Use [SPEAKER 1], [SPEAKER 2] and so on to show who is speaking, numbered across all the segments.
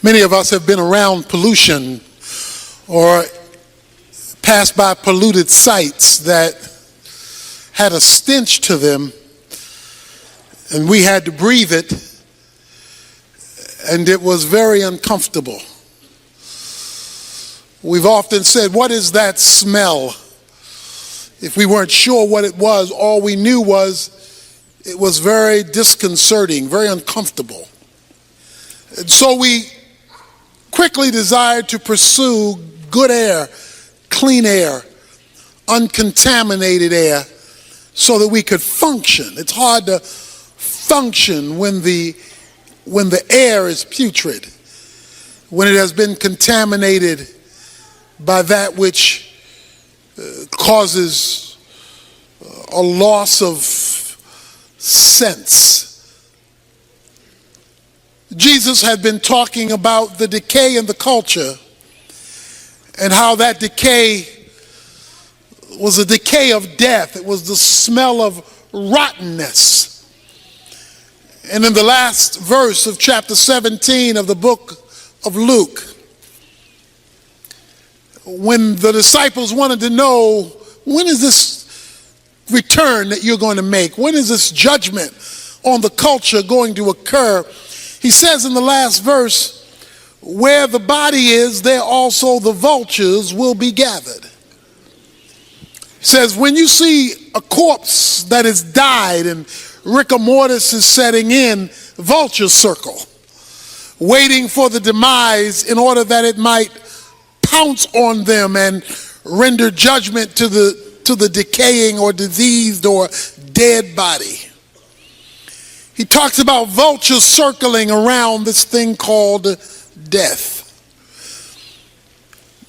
[SPEAKER 1] Many of us have been around pollution or passed by polluted sites that had a stench to them, and we had to breathe it, and it was very uncomfortable. We've often said, what is that smell? If we weren't sure what it was, all we knew was it was very disconcerting, very uncomfortable. And so we quickly desired to pursue good air, clean air, uncontaminated air, so that we could function. It's hard to function when the air is putrid, when it has been contaminated by that which causes a loss of sense. Jesus had been talking about the decay in the culture and how that decay was a decay of death. It was the smell of rottenness. And in the last verse of chapter 17 of the book of Luke, when the disciples wanted to know, when is this return that you're going to make? When is this judgment on the culture going to occur? He says in the last verse, where the body is, there also the vultures will be gathered. He says, when you see a corpse that has died and rigor mortis is setting in, vultures circle, waiting for the demise in order that it might pounce on them and render judgment to the decaying or diseased or dead body. He talks about vultures circling around this thing called death.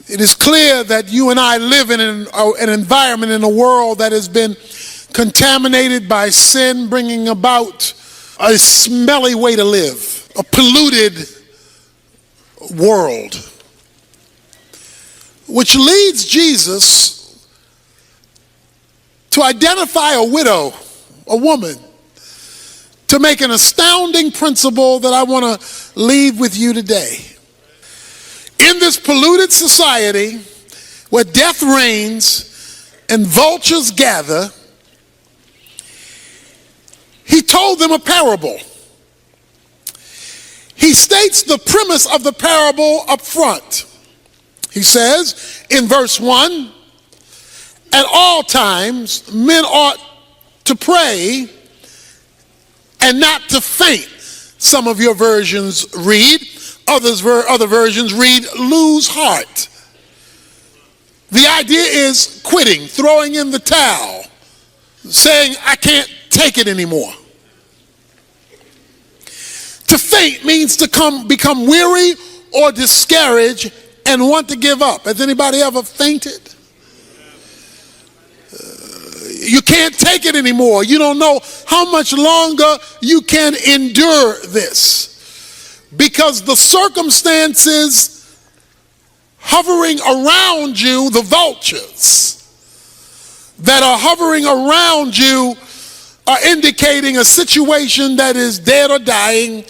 [SPEAKER 1] It is clear that you and I live in an environment, in a world that has been contaminated by sin, bringing about a smelly way to live, a polluted world. Which leads Jesus to identify a widow, a woman, to make an astounding principle that I want to leave with you today. In this polluted society where death reigns and vultures gather, he told them a parable. He states the premise of the parable up front. He says in verse 1, at all times men ought to pray and not to faint. Some of your versions read, other versions read, lose heart. The idea is quitting, throwing in the towel, saying, I can't take it anymore. To faint means to become weary or discouraged and want to give up. Has anybody ever fainted? You can't take it anymore. You don't know how much longer you can endure this, because the circumstances hovering around you, the vultures that are hovering around you, are indicating a situation that is dead or dying,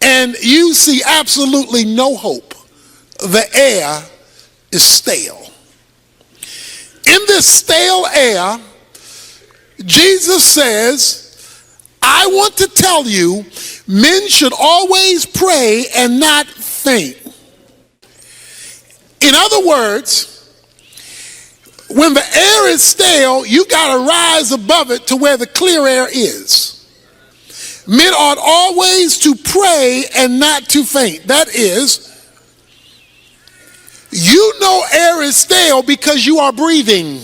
[SPEAKER 1] and you see absolutely no hope. The air is stale. In this stale air, Jesus says, I want to tell you, men should always pray and not faint. In other words, when the air is stale, you got to rise above it to where the clear air is. Men ought always to pray and not to faint. That is, you know air is stale because you are breathing.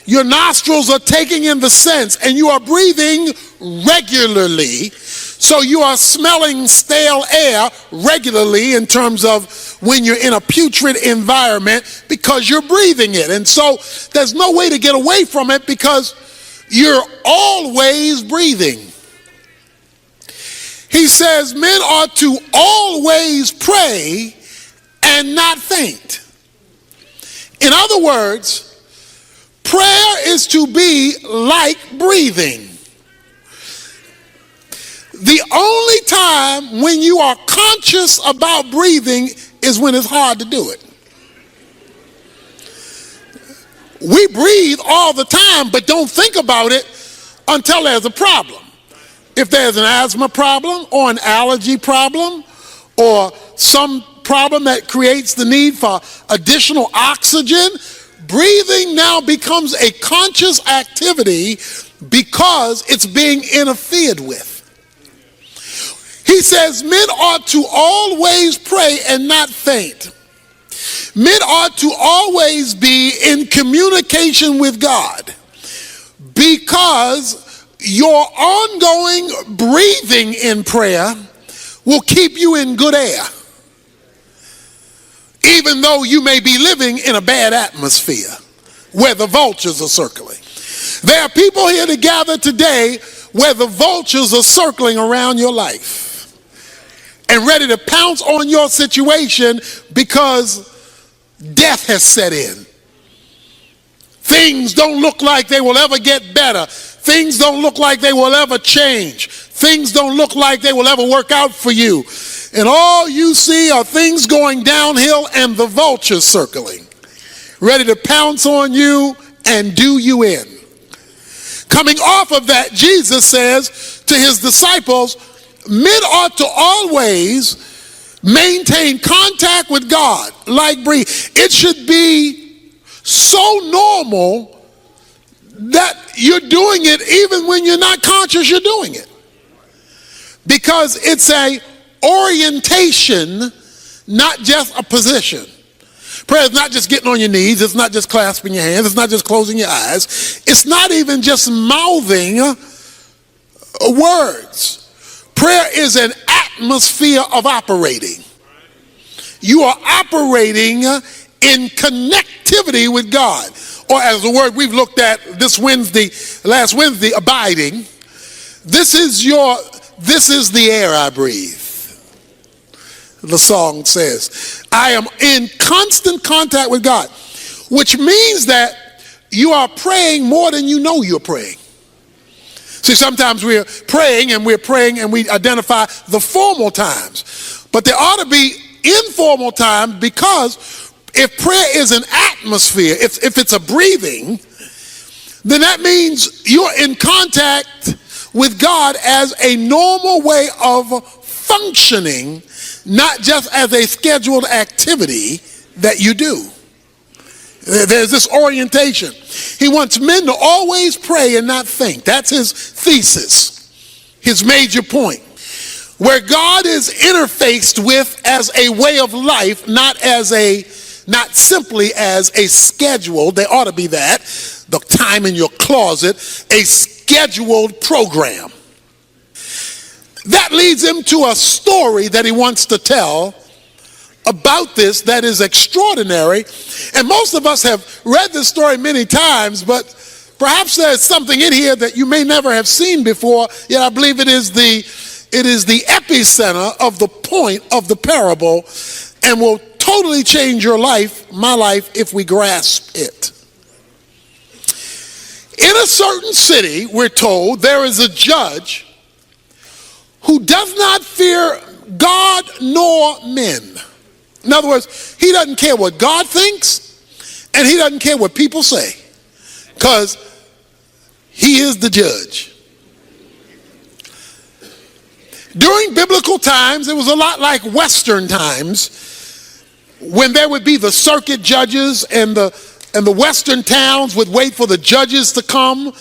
[SPEAKER 1] Your nostrils are taking in the scents and you are breathing regularly. So you are smelling stale air regularly in terms of when you're in a putrid environment, because you're breathing it. And so there's no way to get away from it because you're always breathing. He says men ought to always pray and not faint. In other words, prayer is to be like breathing. The only time when you are conscious about breathing is when it's hard to do it. We breathe all the time, but don't think about it until there's a problem. If there's an asthma problem or an allergy problem or some problem that creates the need for additional oxygen, breathing now becomes a conscious activity because it's being interfered with. He says men ought to always pray and not faint. Men ought to always be in communication with God, because your ongoing breathing in prayer will keep you in good air, even though you may be living in a bad atmosphere where the vultures are circling. There are people here to gather today where the vultures are circling around your life and ready to pounce on your situation because death has set in. Things don't look like they will ever get better. Things don't look like they will ever change. Things don't look like they will ever work out for you. And all you see are things going downhill and the vultures circling, ready to pounce on you and do you in. Coming off of that, Jesus says to his disciples, men ought to always maintain contact with God like breathe. It should be so normal that you're doing it even when you're not conscious you're doing it, because it's a orientation, not just a position. Prayer is not just getting on your knees. It's not just clasping your hands. It's not just closing your eyes. It's not even just mouthing words. Prayer is an atmosphere of operating. You are operating in connectivity with God. Or as the word we've looked at last Wednesday, abiding. This is the air I breathe. The song says, I am in constant contact with God, which means that you are praying more than you know you're praying. See, sometimes we're praying and we identify the formal times. But there ought to be informal time, because if prayer is an atmosphere, if it's a breathing, then that means you're in contact with God as a normal way of functioning, not just as a scheduled activity that you do. There's this orientation. He wants men to always pray and not faint. That's his thesis, his major point. Where God is interfaced with as a way of life, not simply as a schedule. There ought to be that, the time in your closet, a scheduled program. That leads him to a story that he wants to tell about this that is extraordinary. And most of us have read this story many times, but perhaps there's something in here that you may never have seen before, yet I believe it is the epicenter of the point of the parable, and will totally change your life, my life, if we grasp it. In a certain city, we're told, there is a judge who does not fear God nor men. In other words, he doesn't care what God thinks, and he doesn't care what people say, because he is the judge. During biblical times, it was a lot like Western times, when there would be the circuit judges, and the Western towns would wait for the judges to come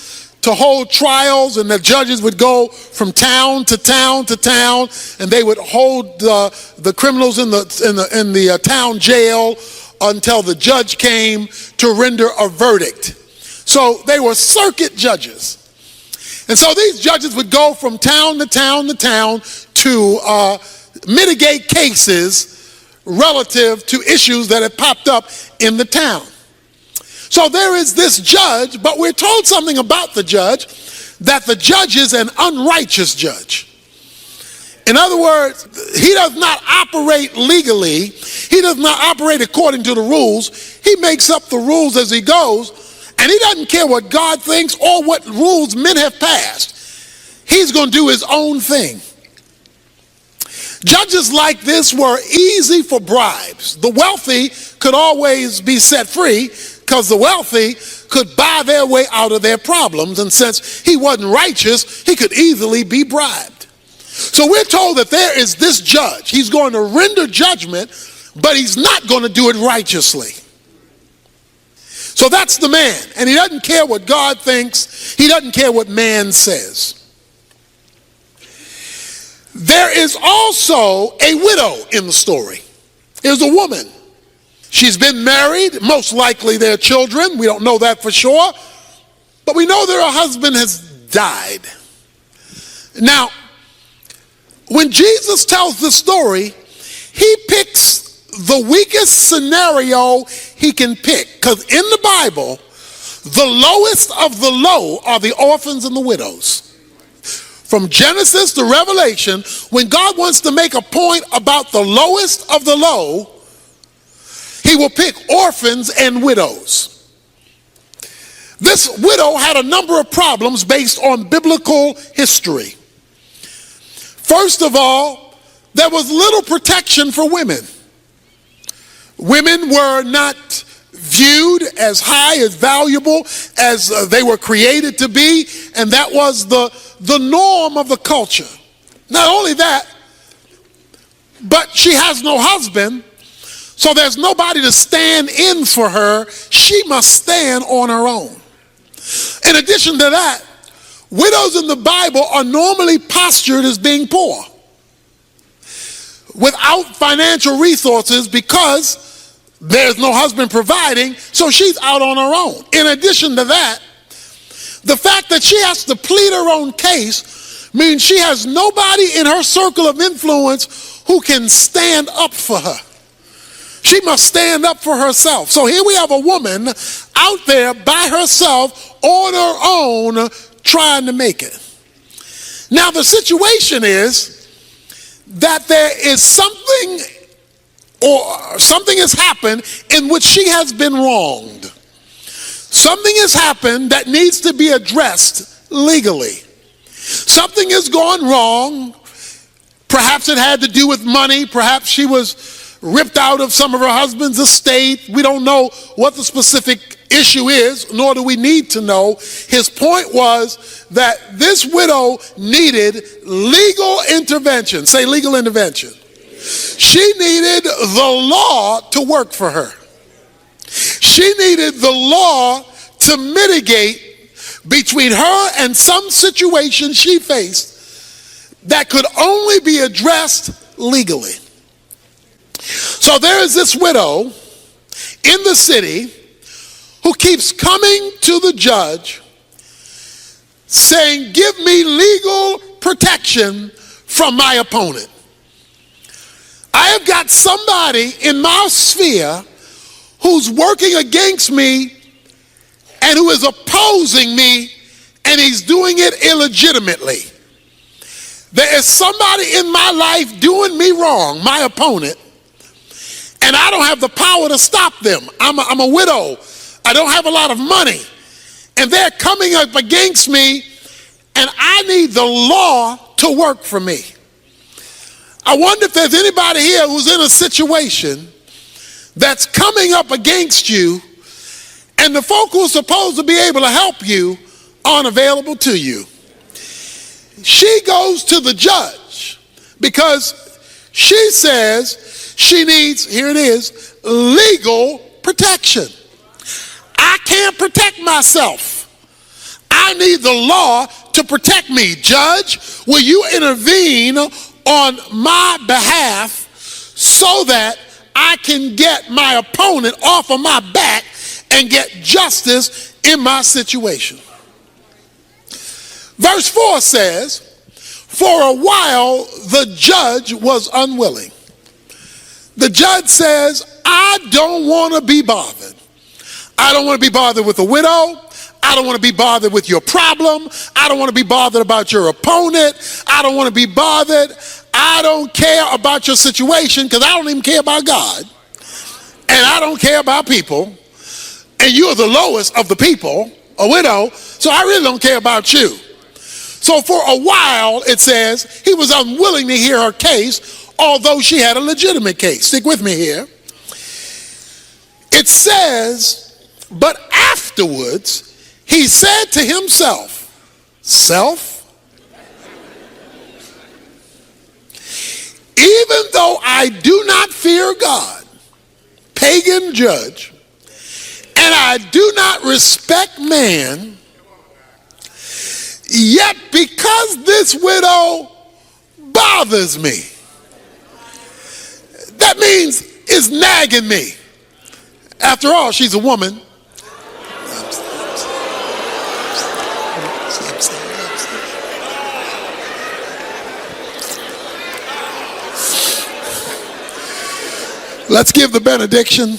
[SPEAKER 1] to hold trials, and the judges would go from town to town to town, and they would hold the criminals in the town jail until the judge came to render a verdict. So they were circuit judges. And so these judges would go from town to town to town to mitigate cases relative to issues that had popped up in the town. So there is this judge, but we're told something about the judge, that the judge is an unrighteous judge. In other words, he does not operate legally. He does not operate according to the rules. He makes up the rules as he goes, and he doesn't care what God thinks or what rules men have passed. He's going to do his own thing. Judges like this were easy for bribes. The wealthy could always be set free because the wealthy could buy their way out of their problems. And since he wasn't righteous, he could easily be bribed. So we're told that there is this judge. He's going to render judgment, but he's not going to do it righteously. So that's the man. And he doesn't care what God thinks. He doesn't care what man says. There is also a widow in the story. There's a woman. She's been married. Most likely they're children. We don't know that for sure. But we know that her husband has died. Now, when Jesus tells the story, he picks the weakest scenario he can pick. Because in the Bible, the lowest of the low are the orphans and the widows. From Genesis to Revelation, when God wants to make a point about the lowest of the low, he will pick orphans and widows. This widow had a number of problems based on biblical history. First of all, there was little protection for women. Women were not viewed as high, as valuable as they were created to be, and that was the norm of the culture. Not only that, but she has no husband, so there's nobody to stand in for her. She must stand on her own. In addition to that, widows in the Bible are normally postured as being poor, without financial resources, because there's no husband providing, so she's out on her own. In addition to that, the fact that she has to plead her own case means she has nobody in her circle of influence who can stand up for her. She must stand up for herself. So here we have a woman out there by herself on her own trying to make it. Now the situation is that there is something has happened in which she has been wronged. Something has happened that needs to be addressed legally. Something has gone wrong. Perhaps it had to do with money. Perhaps she was ripped out of some of her husband's estate. We don't know what the specific issue is, nor do we need to know. His point was that this widow needed legal intervention. Say legal intervention. She needed the law to work for her. She needed the law to mitigate between her and some situation she faced that could only be addressed legally. So there is this widow in the city who keeps coming to the judge saying, give me legal protection from my opponent. I have got somebody in my sphere who's working against me and who is opposing me, and he's doing it illegitimately. There is somebody in my life doing me wrong, my opponent, and I don't have the power to stop them. I'm a widow. I don't have a lot of money, and they're coming up against me, and I need the law to work for me. I wonder if there's anybody here who's in a situation that's coming up against you, and the folk who are supposed to be able to help you aren't available to you. She goes to the judge because she says she needs, here it is, legal protection. I can't protect myself. I need the law to protect me. Judge, will you intervene on my behalf so that I can get my opponent off of my back and get justice in my situation? Verse 4 says, for a while the judge was unwilling. The judge says, I don't want to be bothered. I don't want to be bothered with a widow. I don't want to be bothered with your problem. I don't want to be bothered about your opponent. I don't want to be bothered. I don't care about your situation because I don't even care about God. And I don't care about people. And you are the lowest of the people, a widow, so I really don't care about you. So for a while, it says, he was unwilling to hear her case although she had a legitimate case. Stick with me here. It says, but afterwards he said to himself, self, even though I do not fear God, pagan judge, and I do not respect man, yet because this widow bothers me, that means it's nagging me. After all, she's a woman. Let's give the benediction.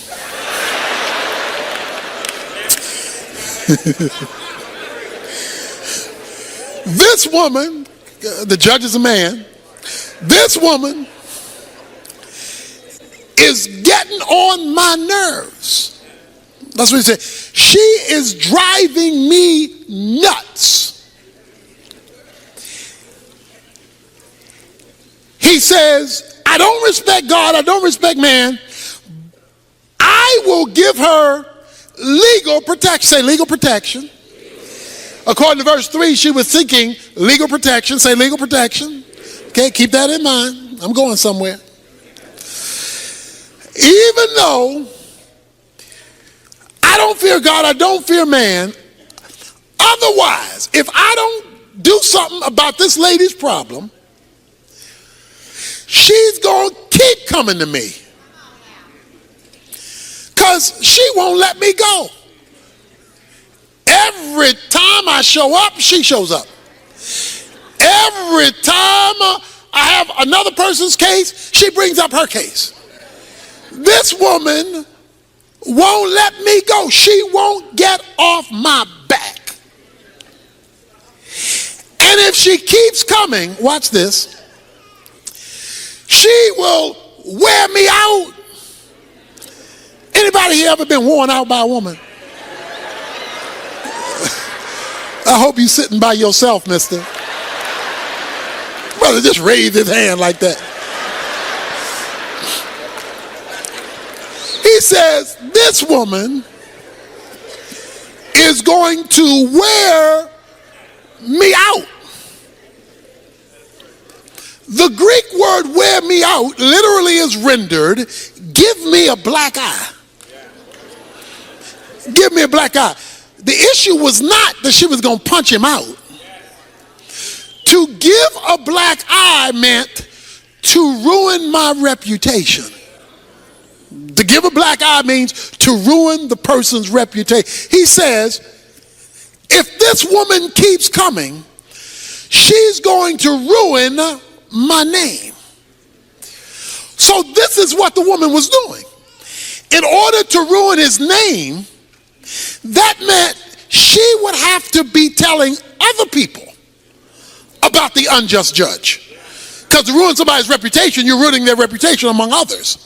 [SPEAKER 1] This woman, the judge is a man, this woman is getting on my nerves. That's what he said. She is driving me nuts. He says, I don't respect God, I don't respect man. I will give her legal protection. Say legal protection. According to verse 3, she was seeking legal protection. Say legal protection. Okay, keep that in mind. I'm going somewhere. Even though I don't fear God, I don't fear man, otherwise, if I don't do something about this lady's problem, she's going to keep coming to me. Because she won't let me go. Every time I show up, she shows up. Every time I have another person's case, she brings up her case. This woman won't let me go. She won't get off my back. And if she keeps coming, watch this, she will wear me out. Anybody here ever been worn out by a woman? I hope you're sitting by yourself, mister. Brother, just raise his hand like that. He says, this woman is going to wear me out. The Greek word wear me out literally is rendered, give me a black eye. Give me a black eye. The issue was not that she was going to punch him out. To give a black eye meant to ruin my reputation. To give a black eye means to ruin the person's reputation. He says, if this woman keeps coming, she's going to ruin my name. So this is what the woman was doing. In order to ruin his name, that meant she would have to be telling other people about the unjust judge. Because to ruin somebody's reputation, you're ruining their reputation among others.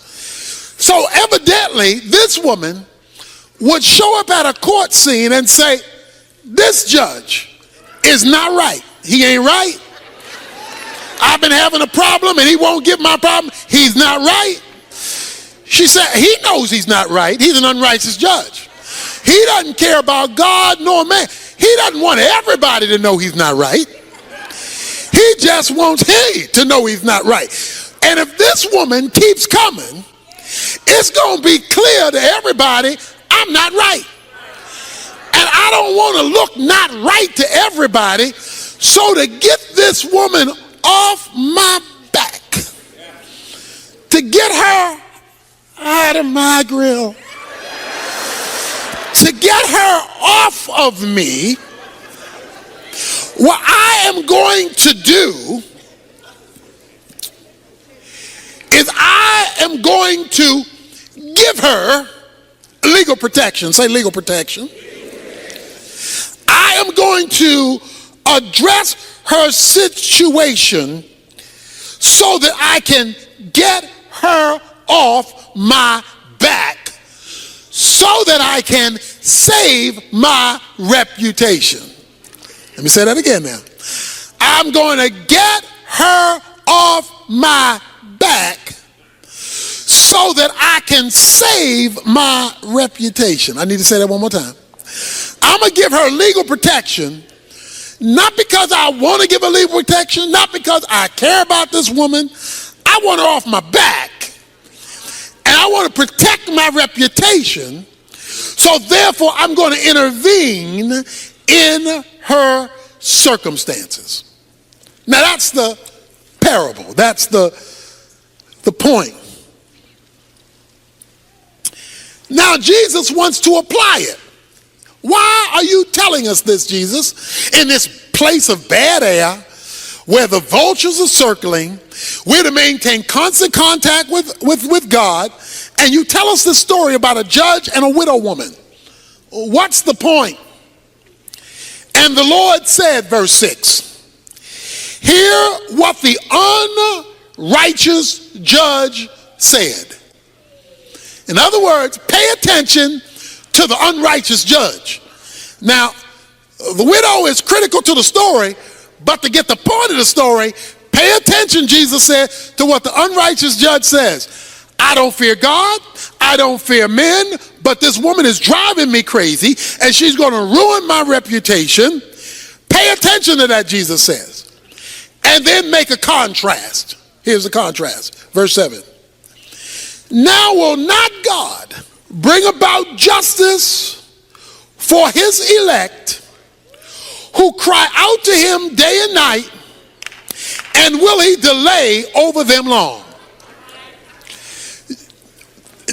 [SPEAKER 1] So evidently, this woman would show up at a court scene and say, this judge is not right. He ain't right. I've been having a problem and he won't get my problem. He's not right. She said, he knows he's not right. He's an unrighteous judge. He doesn't care about God nor man. He doesn't want everybody to know he's not right. He just wants he to know he's not right. And if this woman keeps coming, it's going to be clear to everybody, I'm not right. And I don't want to look not right to everybody. So to get this woman off my back, to get her out of my grill, to get her off of me, what I am going to do is I am going to give her legal protection. Say legal protection. I am going to address her situation so that I can get her off my back, so that I can save my reputation. Let me say that again now. I'm going to get her off my back. back so that I can save my reputation. I need to say that one more time. I'm going to give her legal protection, not because I want to give her legal protection, not because I care about this woman. I want her off my back, and I want to protect my reputation, so therefore I'm going to intervene in her circumstances. Now that's the parable. That's the point. Now Jesus wants to apply it. Why are you telling us this, Jesus? In this place of bad air, where the vultures are circling, we're to maintain constant contact with God, and you tell us this story about a judge and a widow woman. What's the point? And the Lord said, verse 6, hear what the unrighteous judge said. In other words, pay attention to the unrighteous judge. Now, the widow is critical to the story, but to get the point of the story, pay attention, Jesus said, to what the unrighteous judge says. I don't fear God, I don't fear men, but this woman is driving me crazy, and she's going to ruin my reputation. Pay attention to that, Jesus says. And then make a contrast. Here's the contrast. Verse 7. Now will not God bring about justice for his elect who cry out to him day and night, and will he delay over them long?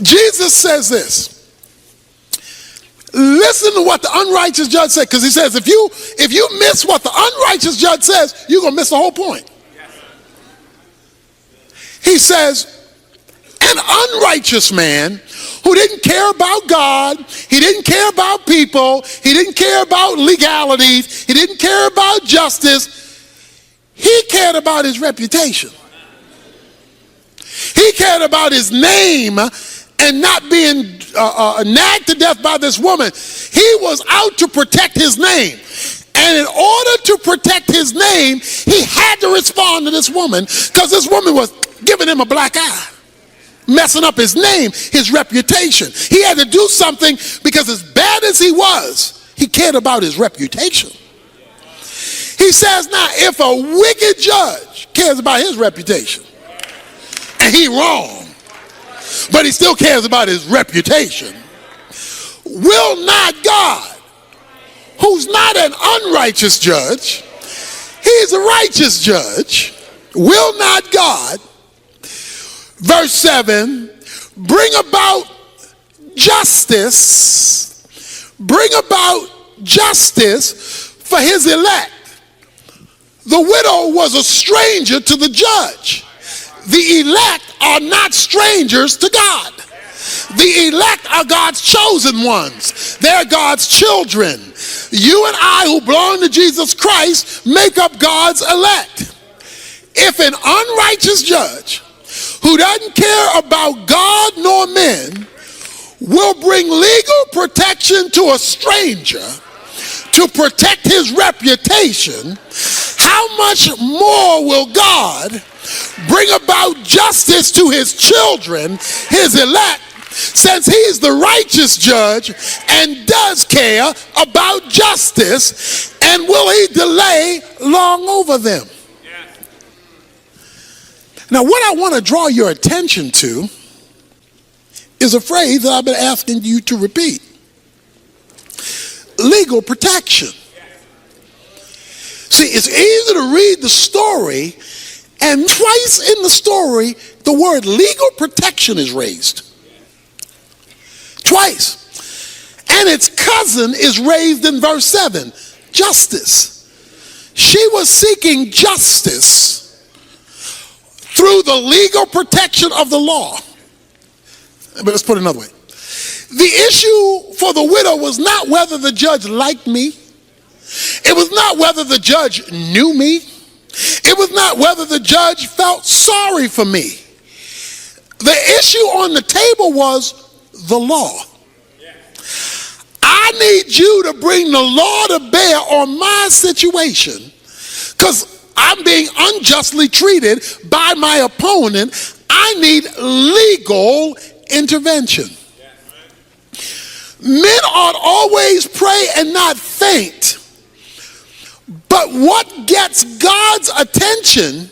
[SPEAKER 1] Jesus says this. Listen to what the unrighteous judge said, because he says if you miss what the unrighteous judge says, you're going to miss the whole point. He says, an unrighteous man who didn't care about God, he didn't care about people, he didn't care about legalities, he didn't care about justice, he cared about his reputation. He cared about his name and not being nagged to death by this woman. He was out to protect his name. And in order to protect his name, he had to respond to this woman, because this woman was giving him a black eye, messing up his name, his reputation. He had to do something, because as bad as he was, he cared about his reputation. He says now, if a wicked judge cares about his reputation, and he wrong, but he still cares about his reputation, will not God, who's not an unrighteous judge, he's a righteous judge, will not God, verse 7, bring about justice for his elect? The widow was a stranger to the judge. The elect are not strangers to God. The elect are God's chosen ones. They're God's children. You and I, who belong to Jesus Christ, make up God's elect. If an unrighteous judge who doesn't care about God nor men will bring legal protection to a stranger to protect his reputation, how much more will God bring about justice to his children, his elect, since he's the righteous judge and does care about justice, and will he delay long over them? Now, what I want to draw your attention to is a phrase that I've been asking you to repeat. Legal protection. See, it's easy to read the story, and twice in the story, the word legal protection is raised. Twice. And its cousin is raised in verse 7, justice. She was seeking justice through the legal protection of the law. But let's put it another way. The issue for the widow was not whether the judge liked me. It was not whether the judge knew me. It was not whether the judge felt sorry for me. The issue on the table was the law. I need you to bring the law to bear on my situation, because I'm being unjustly treated by my opponent. I need legal intervention. Men ought always pray and not faint. But what gets God's attention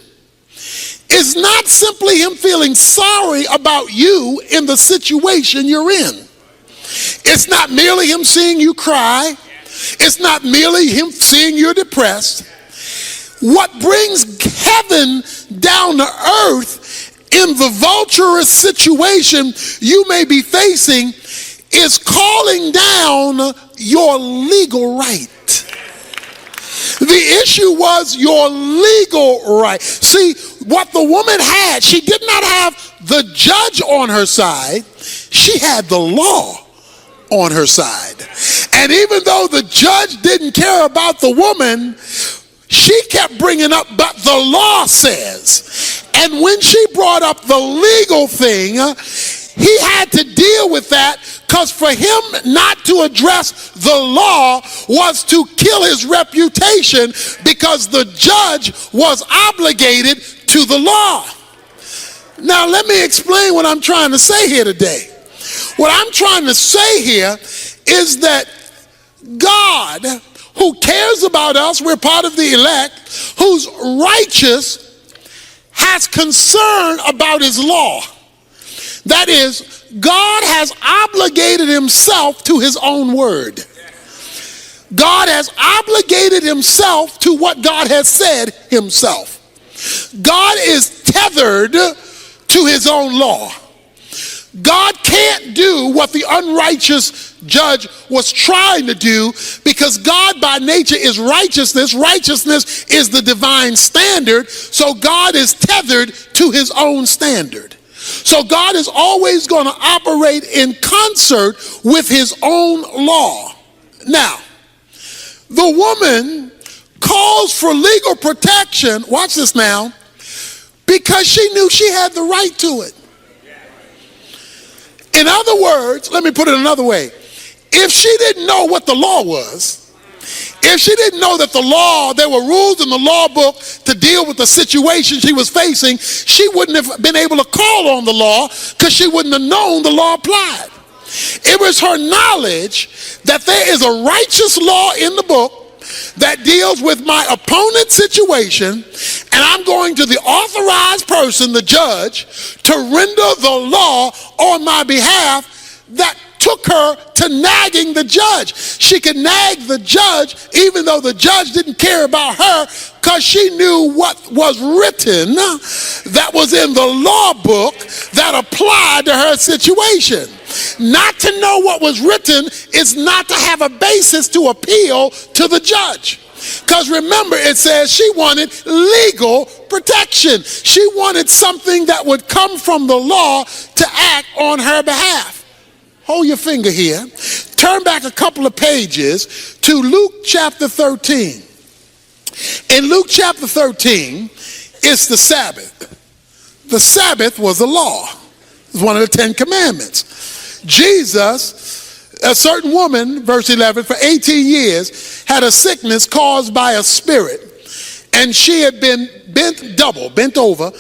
[SPEAKER 1] is not simply him feeling sorry about you in the situation you're in. It's not merely him seeing you cry. It's not merely him seeing you're depressed. What brings heaven down to earth in the vulturous situation you may be facing is calling down your legal right. The issue was your legal right. See, what the woman had, she did not have the judge on her side. She had the law on her side. And even though the judge didn't care about the woman, she kept bringing up, but the law says. And when she brought up the legal thing, he had to deal with that, because for him not to address the law was to kill his reputation, because the judge was obligated to the law. Now let me explain what I'm trying to say here today. What I'm trying to say here is that God, who cares about us, we're part of the elect, who's righteous, has concern about his law. That is, God has obligated himself to his own word. God has obligated himself to what God has said himself. God is tethered to his own law. God can't do what the unrighteous judge was trying to do, because God by nature is righteousness. Righteousness is the divine standard, so God is tethered to his own standard. So God is always going to operate in concert with his own law. Now, the woman calls for legal protection, watch this now, because she knew she had the right to it. In other words, let me put it another way. If she didn't know what the law was, if she didn't know that the law, there were rules in the law book to deal with the situation she was facing, she wouldn't have been able to call on the law, because she wouldn't have known the law applied. It was her knowledge that there is a righteous law in the book that deals with my opponent's situation, and I'm going to the authorized person, the judge, to render the law on my behalf, that took her to nagging the judge. She could nag the judge even though the judge didn't care about her, because she knew what was written that was in the law book that applied to her situation. Not to know what was written is not to have a basis to appeal to the judge. Because remember, it says she wanted legal protection. She wanted something that would come from the law to act on her behalf. Hold your finger here. Turn back a couple of pages to Luke chapter 13. In Luke chapter 13, it's the Sabbath. The Sabbath was a law. It was one of the 10 Commandments. Jesus, a certain woman, verse 11, for 18 years had a sickness caused by a spirit, and she had been bent over,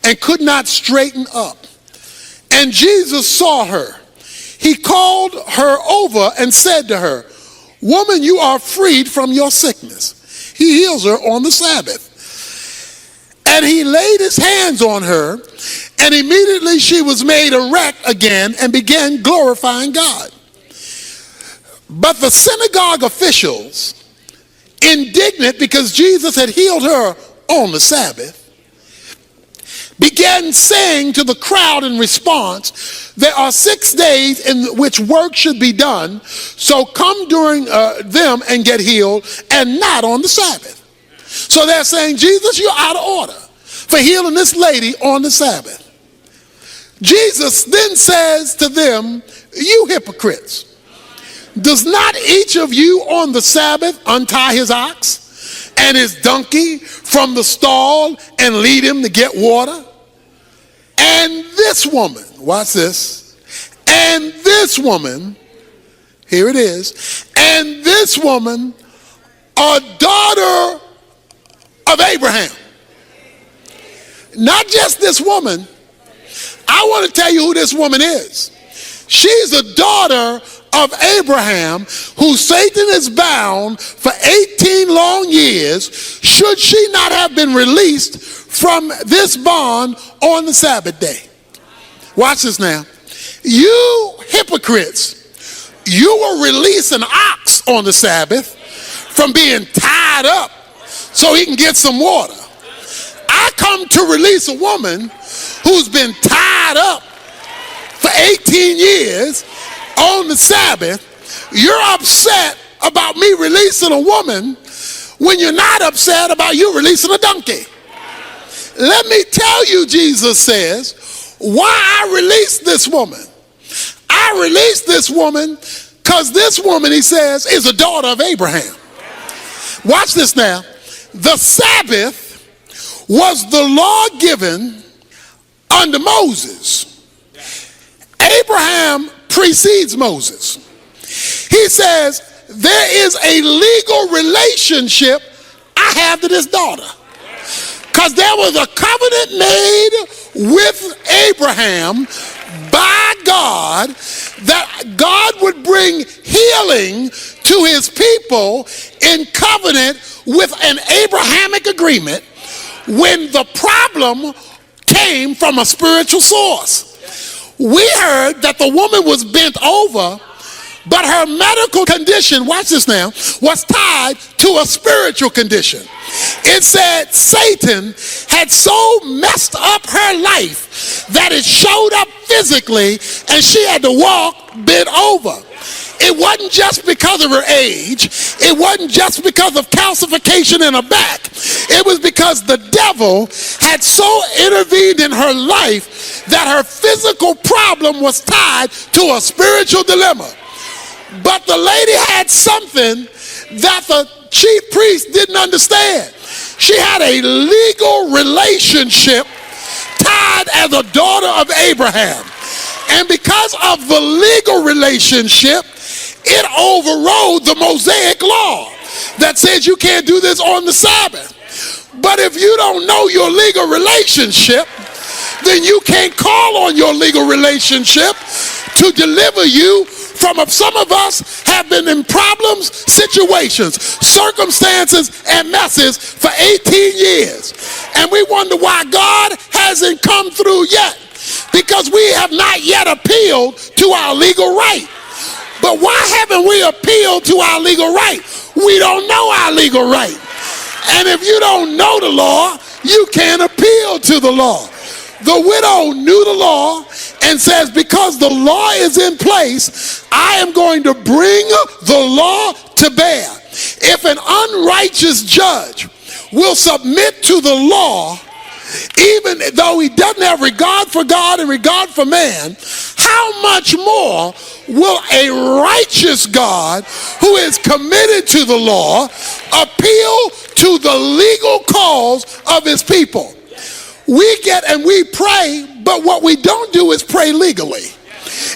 [SPEAKER 1] and could not straighten up. And Jesus saw her. He called her over and said to her, "Woman, you are freed from your sickness." He heals her on the Sabbath. And he laid his hands on her, and immediately she was made erect again and began glorifying God. But the synagogue officials, indignant because Jesus had healed her on the Sabbath, began saying to the crowd in response, "There are 6 days in which work should be done, so come during them and get healed, and not on the Sabbath." So they're saying, "Jesus, you're out of order for healing this lady on the Sabbath." Jesus then says to them, "You hypocrites, does not each of you on the Sabbath untie his ox and his donkey from the stall and lead him to get water? And this woman," watch this, "and this woman," here it is, "and this woman, a daughter of Abraham." Not just this woman, I want to tell you who this woman is. She's a daughter of Abraham, who Satan is bound for 18 long years, should she not have been released from this bond on the Sabbath day. Watch this now. You hypocrites, you will release an ox on the Sabbath from being tied up so he can get some water. I come to release a woman who's been tied up for 18 years on the Sabbath. You're upset about me releasing a woman when you're not upset about you releasing a donkey. Let me tell you, Jesus says, why I released this woman. I released this woman because this woman, he says, is a daughter of Abraham. Watch this now. The Sabbath was the law given under Moses. Abraham precedes Moses. He says, there is a legal relationship I have to this daughter. Because there was a covenant made with Abraham by God that God would bring healing to his people in covenant with an Abrahamic agreement when the problem came from a spiritual source. We heard that the woman was bent over, but her medical condition, watch this now, was tied to a spiritual condition. It said Satan had so messed up her life that it showed up physically and she had to walk bent over. It wasn't just because of her age. It wasn't just because of calcification in her back. It was because the devil had so intervened in her life that her physical problem was tied to a spiritual dilemma. But the lady had something that the chief priest didn't understand. She had a legal relationship tied as a daughter of Abraham. And because of the legal relationship, it overrode the Mosaic law that says you can't do this on the Sabbath. But if you don't know your legal relationship, then you can't call on your legal relationship to deliver you from some of us have been in problems, situations, circumstances, and messes for 18 years. And we wonder why God hasn't come through yet. Because we have not yet appealed to our legal right. But why haven't we appealed to our legal right? We don't know our legal right. And if you don't know the law, you can't appeal to the law. The widow knew the law and says, because the law is in place, I am going to bring the law to bear. If an unrighteous judge will submit to the law, even though he doesn't have regard for God and regard for man, how much more will a righteous God who is committed to the law appeal to the legal cause of his people? We get and we pray, but what we don't do is pray legally.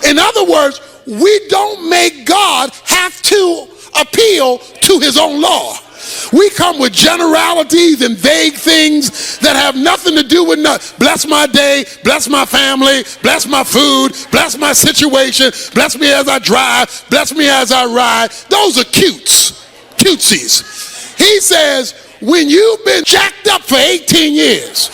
[SPEAKER 1] In other words, we don't make God have to appeal to his own law. We come with generalities and vague things that have nothing to do with nothing. Bless my day, bless my family, bless my food, bless my situation, bless me as I drive, bless me as I ride. Those are cutesies. He says, when you've been jacked up for 18 years,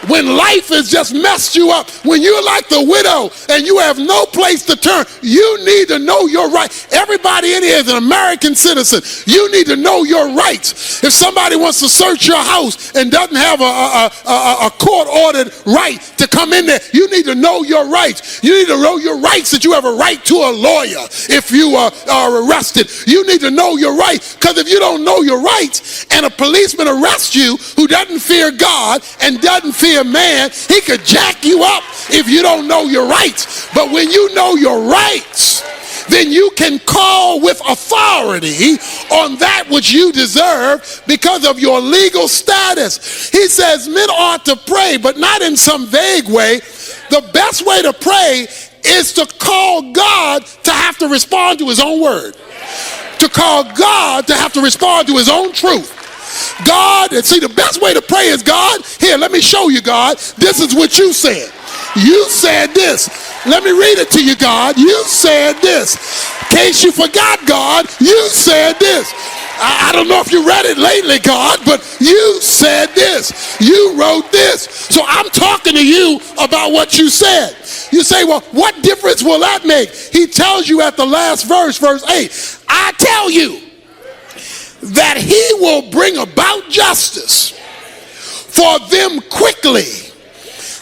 [SPEAKER 1] when life has just messed you up, when you're like the widow and you have no place to turn, you need to know your rights. Everybody in here is an American citizen. You need to know your rights. If somebody wants to search your house and doesn't have a court-ordered right to come in there, you need to know your rights. You need to know your rights that you have a right to a lawyer if you are arrested. You need to know your rights, because if you don't know your rights and a policeman arrests you who doesn't fear God and doesn't fear man, he could jack you up if you don't know your rights. But when you know your rights, then you can call with authority on that which you deserve because of your legal status. He says men ought to pray, but not in some vague way. The best way to pray is to call God to have to respond to his own word, to call God to have to respond to his own truth. God, and see, the best way to pray is, God, here, let me show you, God, this is what you said. You said this. Let me read it to you, God. You said this. In case you forgot, God, you said this. I don't know if you read it lately, God, but you said this. You wrote this. So I'm talking to you about what you said. You say, well, what difference will that make? He tells you at the last verse, verse 8, I tell you that he will bring about justice for them quickly.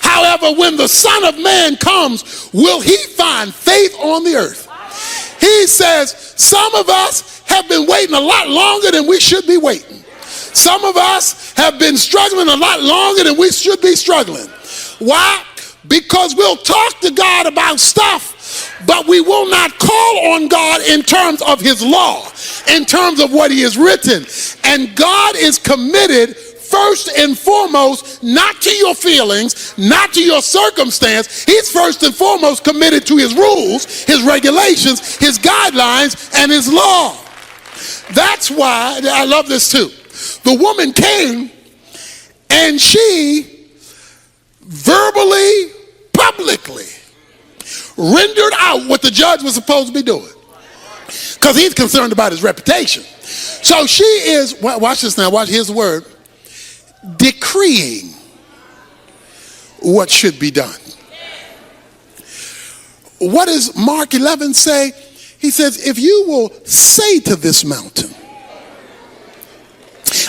[SPEAKER 1] However, when the Son of Man comes, will he find faith on the earth? He says, some of us have been waiting a lot longer than we should be waiting. Some of us have been struggling a lot longer than we should be struggling. Why? Because we'll talk to God about stuff, but we will not call on God in terms of his law, in terms of what he has written. And God is committed first and foremost, not to your feelings, not to your circumstance. He's first and foremost committed to his rules, his regulations, his guidelines, and his law. That's why, I love this too. The woman came and she verbally, publicly rendered out what the judge was supposed to be doing. Because he's concerned about his reputation. So she is, watch this now, here's the word, decreeing what should be done. What does Mark 11 say? He says, if you will say to this mountain,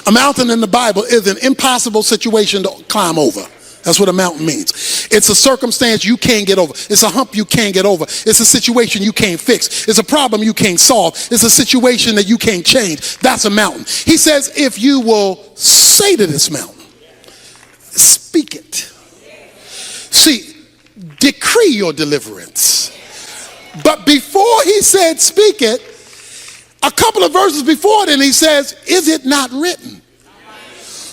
[SPEAKER 1] a mountain in the Bible is an impossible situation to climb over. That's what a mountain means. It's a circumstance you can't get over. It's a hump you can't get over. It's a situation you can't fix. It's a problem you can't solve. It's a situation that you can't change. That's a mountain. He says, if you will say to this mountain, speak it. See, decree your deliverance. But before he said speak it, a couple of verses before then he says, is it not written?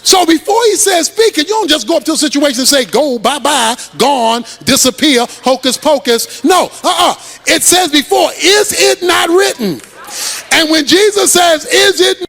[SPEAKER 1] So before he says speak it, you don't just go up to a situation and say, go, bye-bye, gone, disappear, hocus pocus. No, It says before, is it not written? And when Jesus says, is it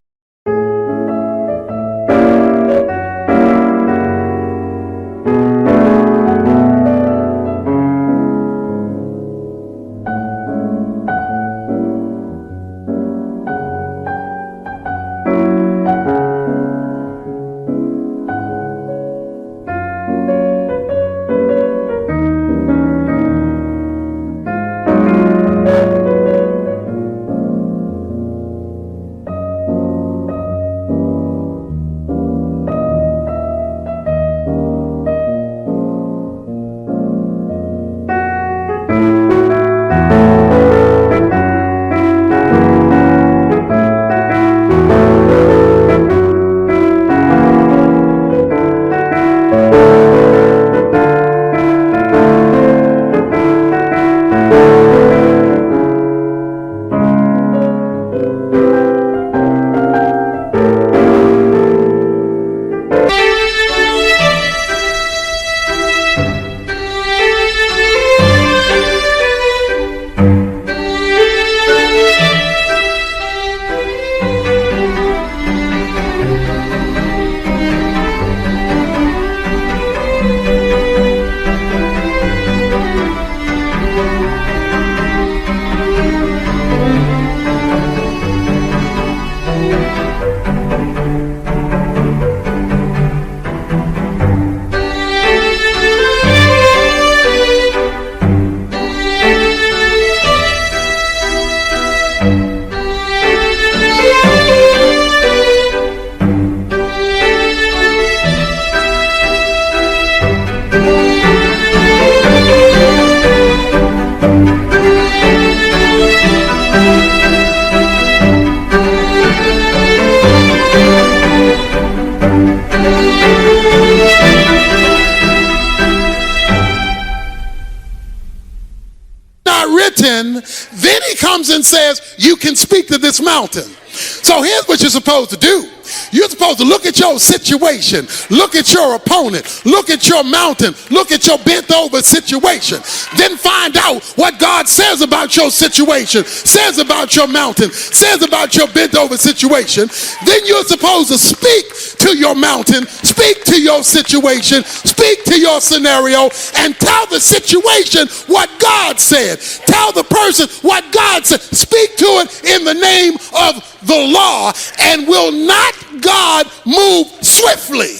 [SPEAKER 1] written? Then he comes and says, you can speak to this mountain. So here's what you're supposed to do. You're supposed to look at your situation, look at your opponent, look at your mountain, look at your bent over situation, then find out what God says about your situation, says about your mountain, says about your bent over situation. Then you're supposed to speak to your mountain, speak to your situation, speak to your scenario, and tell the situation what God said. Tell the person what God said. Speak to it in the name of the law. And will not God move swiftly?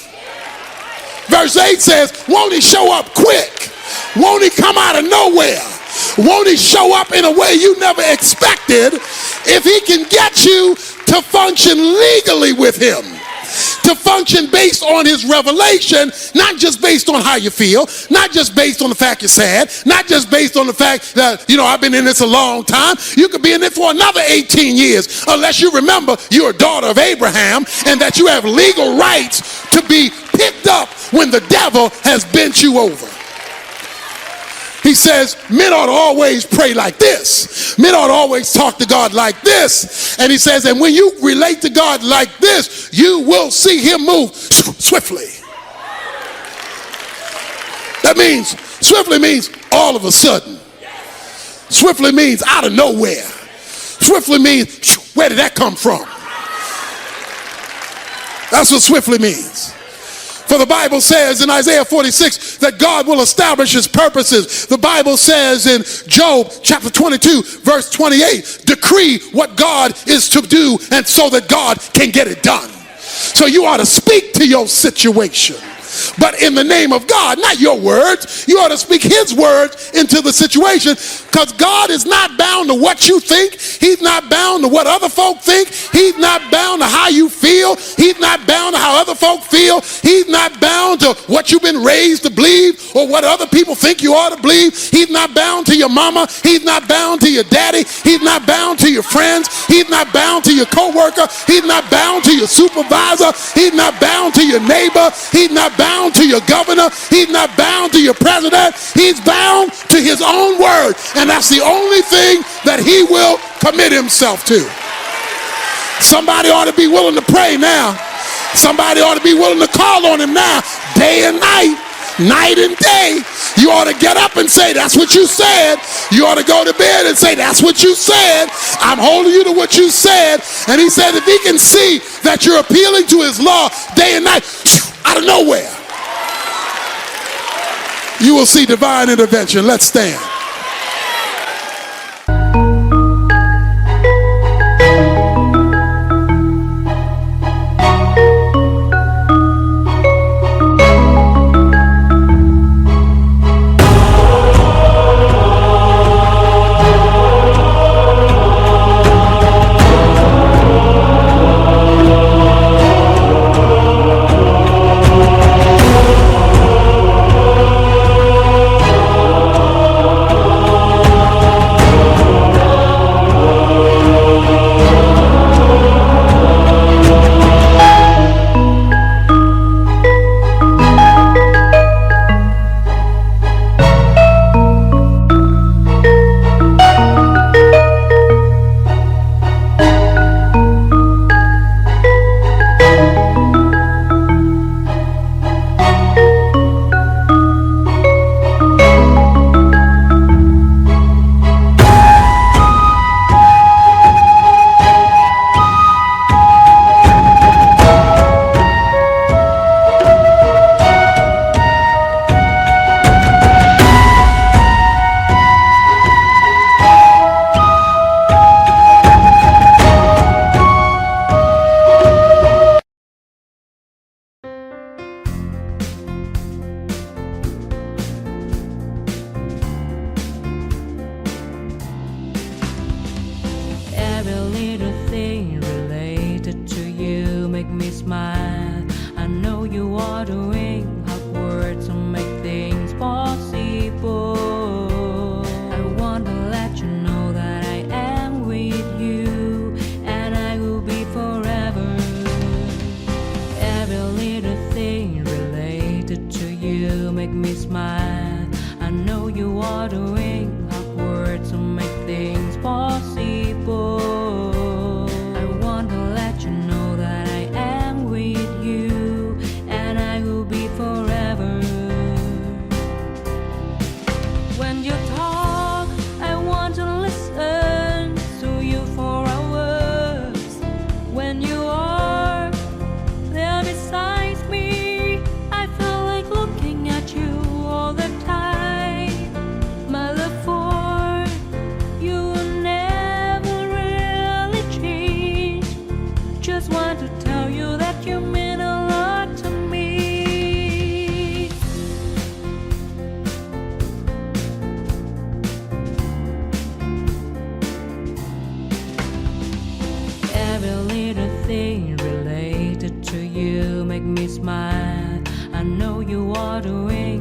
[SPEAKER 1] Verse 8 says, won't he show up quick? Won't he come out of nowhere? Won't he show up in a way you never expected if he can get you to function legally with him? To function based on his revelation, not just based on how you feel, not just based on the fact you're sad, not just based on the fact that, I've been in this a long time. You could be in it for another 18 years unless you remember you're a daughter of Abraham and that you have legal rights to be picked up when the devil has bent you over. He says, men ought to always pray like this. Men ought to always talk to God like this. And he says, and when you relate to God like this, you will see him move swiftly. That means, swiftly means all of a sudden. Swiftly means out of nowhere. Swiftly means, where did that come from? That's what swiftly means. For the Bible says in Isaiah 46 that God will establish his purposes. The Bible says in Job chapter 22 verse 28, decree what God is to do and so that God can get it done. So you ought to speak to your situation, but in the name of God, not your words. You ought to speak his words into the situation, because God is not bound to what you think. He's not bound to what other folk think. He's not bound to how you feel. He's not bound to how other folk feel. He's not bound to what you've been raised to believe or what other people think you ought to believe. He's not bound to your mama. He's not bound to your daddy. He's not bound to your friends. He's not bound to your coworker. He's not bound to your supervisor. He's not bound to your neighbor. He's not bound to your governor. He's not bound to your president. He's bound to his own word, and that's the only thing that he will commit himself to. Somebody ought to be willing to pray now. Somebody ought to be willing to call on him now, day and night, night and day. You ought to get up and say, that's what you said. You ought to go to bed and say, that's what you said. I'm holding you to what you said. And he said, if he can see that you're appealing to his law day and night, out of nowhere, you will see divine intervention. Let's stand.
[SPEAKER 2] Everything related to you make me smile. I know you are doing